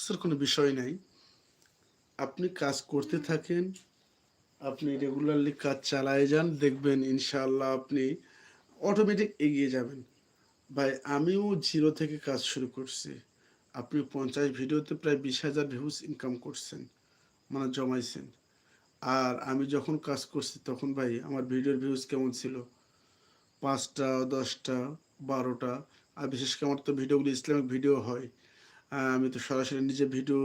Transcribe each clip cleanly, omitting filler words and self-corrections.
আফসোসের কোনো বিষয় নাই। আপনি কাজ করতে থাকেন, আপনি রেগুলারলি কাজ চালায় যান, দেখবেন ইনশাআল্লাহ আপনি অটোমেটিক এগিয়ে যাবেন। ভাই আমিও জিরো থেকে কাজ শুরু করছি। আপনি 50 ভিডিওতে প্রায় 20,000 ভিউজ ইনকাম করছেন, মানে জমাইছেন। আর আমি যখন কাজ করছি তখন ভাই আমার ভিডিওর ভিউজ কেমন ছিল? 5টা, 10টা, 12টা। আর বিশেষ করে আমার তো ভিডিওগুলো ইসলামিক ভিডিও হয়। আমি তো সরাসরি নিজে ভিডিও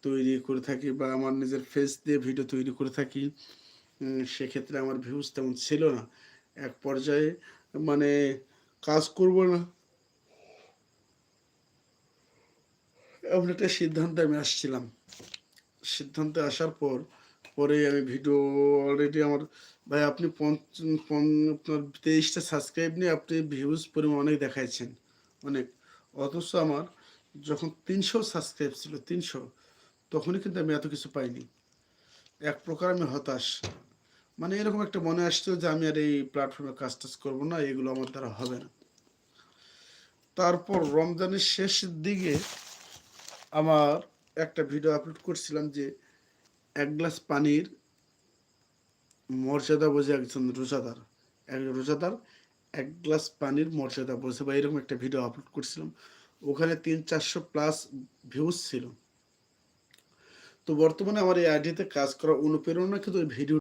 তৈরি করে থাকি বা আমার নিজের ফেস দিয়ে ভিডিও তৈরি করে থাকি। সেক্ষেত্রে আমার ভিউজ তেমন ছিল না। এক পর্যায়ে মানে কাজ করব না, এমন একটা সিদ্ধান্তে আমি আসছিলাম। সিদ্ধান্তে আসার পরেই আমি ভিডিও অলরেডি আমার, ভাই আপনি আপনার 23টা সাবস্ক্রাইব নিয়ে আপনি ভিউজ পরিমাণ অনেক দেখাইছেন, অনেক। অথচ আমার যখন 300 সাবস্ক্রাইব ছিল, 300, তখনই কিন্তু আমি এত কিছু পাইনি। এক প্রকার আমি হতাশ। মানে এরকম একটা মনে আসতো যে আমি আর এই প্ল্যাটফর্মে কাজ টাজ করবো না, এগুলো আমার দ্বারা হবে না। তারপর রমজানের শেষের দিকে আমার একটা ভিডিও আপলোড করছিলাম যে এক গ্লাস পানির মর্যাদা বোঝে একজন রোজাদার, একজন রোজাদার এক গ্লাস পানির মর্যাদা বোঝে, বা এরকম একটা ভিডিও আপলোড করছিলাম। ওখানে 300-400+ ভিউজ ছিল। তো বর্তমানে আমার এই আইডিতে কাজ করার অনুপ্রেরণা কিন্তু ওই ভিডিও